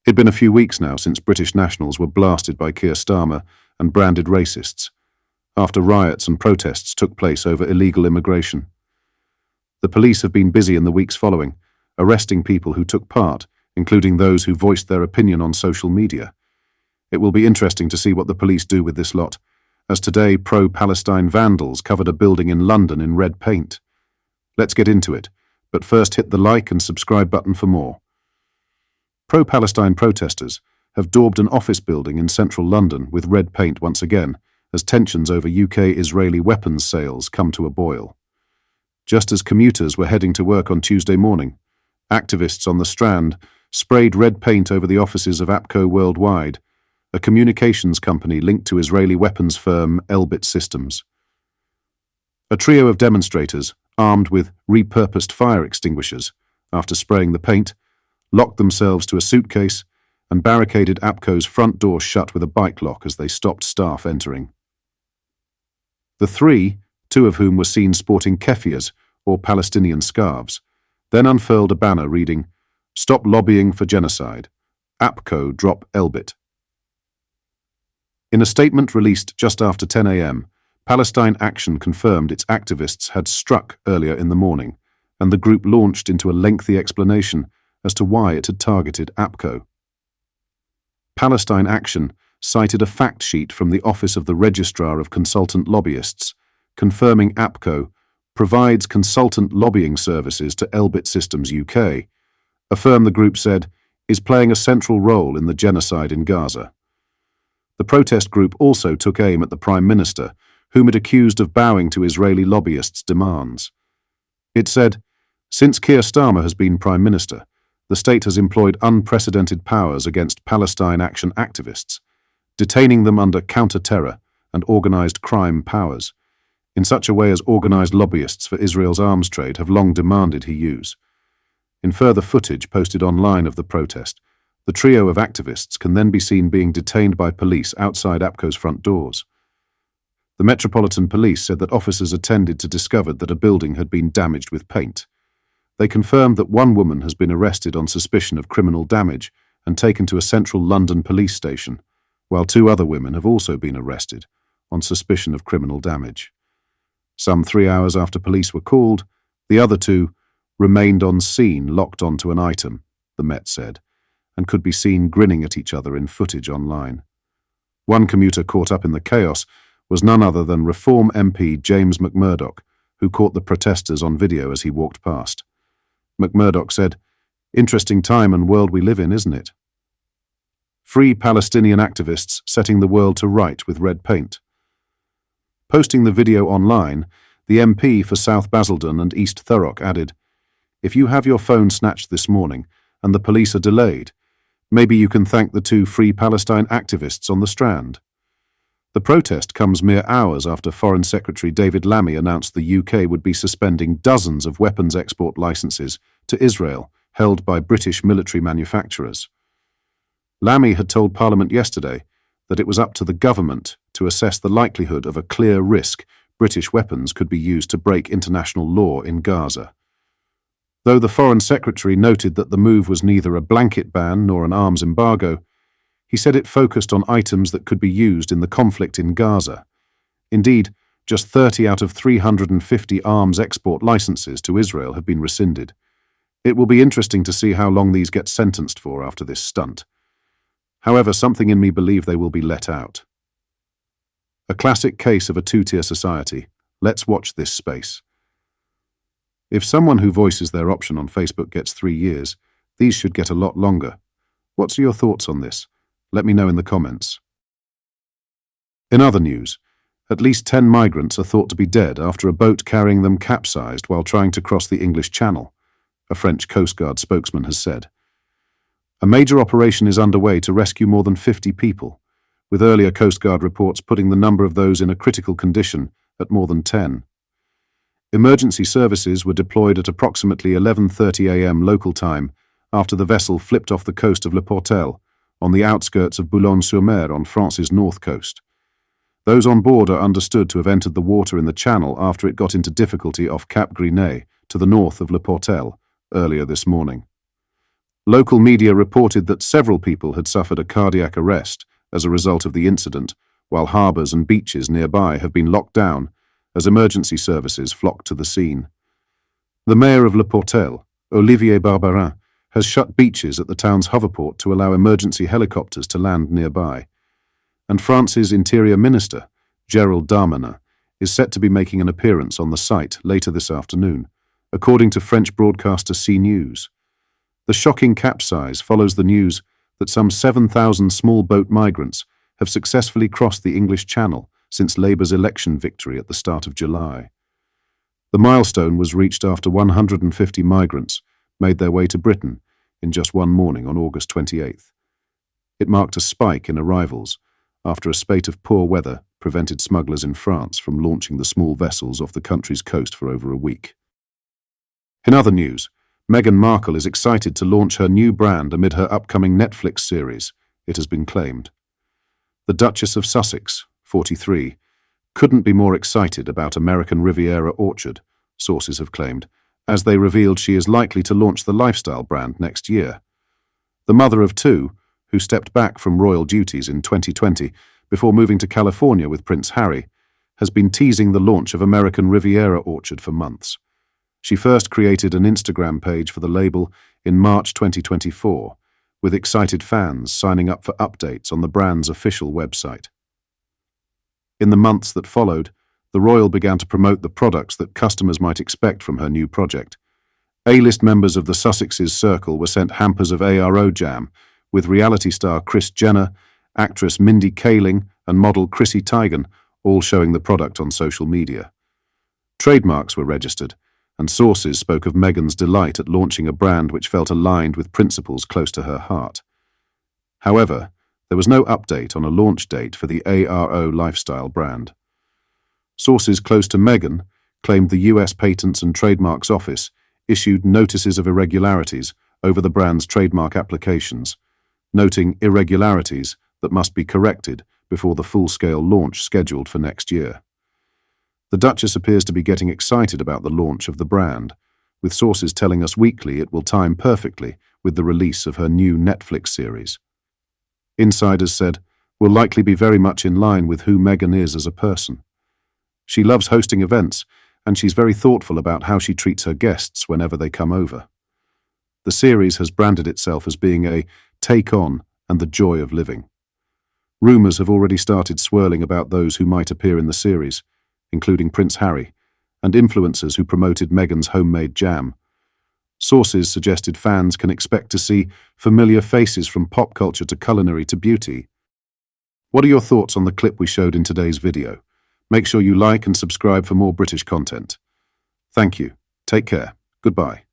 It'd been a few weeks now since British nationals were blasted by Keir Starmer and branded racists, after riots and protests took place over illegal immigration. The police have been busy in the weeks following, arresting people who took part, including those who voiced their opinion on social media. It will be interesting to see what the police do with this lot, as today pro-Palestine vandals covered a building in London in red paint. Let's get into it, but first hit the like and subscribe button for more. Pro-Palestine protesters have daubed an office building in central London with red paint once again, as tensions over UK-Israeli weapons sales come to a boil. Just as commuters were heading to work on Tuesday morning, activists on the Strand sprayed red paint over the offices of APCO Worldwide, a communications company linked to Israeli weapons firm Elbit Systems. A trio of demonstrators, armed with repurposed fire extinguishers, after spraying the paint, locked themselves to a suitcase and barricaded APCO's front door shut with a bike lock as they stopped staff entering. The three, two of whom were seen sporting keffiyehs, or Palestinian scarves, then unfurled a banner reading, "Stop lobbying for genocide. APCO drop Elbit." In a statement released just after 10 a.m., Palestine Action confirmed its activists had struck earlier in the morning, and the group launched into a lengthy explanation as to why it had targeted APCO. Palestine Action cited a fact sheet from the Office of the Registrar of Consultant Lobbyists, confirming APCO provides consultant lobbying services to Elbit Systems UK, a firm the group said is playing a central role in the genocide in Gaza. The protest group also took aim at the Prime Minister, whom it accused of bowing to Israeli lobbyists' demands. It said, "Since Keir Starmer has been Prime Minister, the state has employed unprecedented powers against Palestine Action activists, detaining them under counter-terror and organised crime powers, in such a way as organised lobbyists for Israel's arms trade have long demanded he use." In further footage posted online of the protest, the trio of activists can then be seen being detained by police outside APCO's front doors. The Metropolitan Police said that officers attended to discover that a building had been damaged with paint. They confirmed that one woman has been arrested on suspicion of criminal damage and taken to a central London police station, while two other women have also been arrested on suspicion of criminal damage. Some 3 hours after police were called, the other two remained on scene locked onto an item, the Met said, and could be seen grinning at each other in footage online. One commuter caught up in the chaos was none other than Reform MP James McMurdoch, who caught the protesters on video as he walked past. McMurdoch said, "Interesting time and world we live in, isn't it?" Free Palestinian activists setting the world to right with red paint. Posting the video online, the MP for South Basildon and East Thurrock added, "If you have your phone snatched this morning and the police are delayed, maybe you can thank the two Free Palestine activists on the Strand." The protest comes mere hours after Foreign Secretary David Lammy announced the UK would be suspending dozens of weapons export licenses to Israel held by British military manufacturers. Lammy had told Parliament yesterday that it was up to the government to assess the likelihood of a clear risk British weapons could be used to break international law in Gaza. Though the Foreign Secretary noted that the move was neither a blanket ban nor an arms embargo, he said it focused on items that could be used in the conflict in Gaza. Indeed, just 30 out of 350 arms export licenses to Israel have been rescinded. It will be interesting to see how long these get sentenced for after this stunt. However, something in me believes they will be let out. A classic case of a two-tier society. Let's watch this space. If someone who voices their option on Facebook gets 3 years, these should get a lot longer. What's your thoughts on this? Let me know in the comments. In other news, at least 10 migrants are thought to be dead after a boat carrying them capsized while trying to cross the English Channel, a French Coast Guard spokesman has said. A major operation is underway to rescue more than 50 people, with earlier Coast Guard reports putting the number of those in a critical condition at more than 10. Emergency services were deployed at approximately 11:30 a.m. local time after the vessel flipped off the coast of Le Portel, on the outskirts of Boulogne-sur-Mer on France's north coast. Those on board are understood to have entered the water in the channel after it got into difficulty off Cap Grinet to the north of Le Portel earlier this morning. Local media reported that several people had suffered a cardiac arrest as a result of the incident, while harbours and beaches nearby have been locked down as emergency services flocked to the scene. The mayor of Le Portel, Olivier Barbarin, has shut beaches at the town's hoverport to allow emergency helicopters to land nearby. And France's Interior Minister, Gérald Darmanin, is set to be making an appearance on the site later this afternoon, according to French broadcaster CNews. The shocking capsize follows the news that some 7,000 small boat migrants have successfully crossed the English Channel since Labour's election victory at the start of July. The milestone was reached after 150 migrants made their way to Britain in just one morning on August 28th. It marked a spike in arrivals after a spate of poor weather prevented smugglers in France from launching the small vessels off the country's coast for over a week. In other news, Meghan Markle is excited to launch her new brand amid her upcoming Netflix series, it has been claimed. The Duchess of Sussex, 43, couldn't be more excited about American Riviera Orchard, sources have claimed, as they revealed she is likely to launch the lifestyle brand next year. The mother of two, who stepped back from royal duties in 2020 before moving to California with Prince Harry, has been teasing the launch of American Riviera Orchard for months. She first created an Instagram page for the label in March 2024, with excited fans signing up for updates on the brand's official website. In the months that followed, the royal began to promote the products that customers might expect from her new project. A-list members of the Sussexes circle were sent hampers of ARO jam, with reality star Kris Jenner, actress Mindy Kaling, and model Chrissy Teigen all showing the product on social media. Trademarks were registered, and sources spoke of Meghan's delight at launching a brand which felt aligned with principles close to her heart. However, there was no update on a launch date for the ARO lifestyle brand. Sources close to Meghan claimed the US Patents and Trademarks Office issued notices of irregularities over the brand's trademark applications, noting irregularities that must be corrected before the full-scale launch scheduled for next year. The Duchess appears to be getting excited about the launch of the brand, with sources telling us weekly it will time perfectly with the release of her new Netflix series. Insiders said, will likely be very much in line with who Meghan is as a person. She loves hosting events, and she's very thoughtful about how she treats her guests whenever they come over. The series has branded itself as being a take on and the joy of living. Rumours have already started swirling about those who might appear in the series, including Prince Harry, and influencers who promoted Meghan's homemade jam. Sources suggested fans can expect to see familiar faces from pop culture to culinary to beauty. What are your thoughts on the clip we showed in today's video? Make sure you like and subscribe for more British content. Thank you. Take care. Goodbye.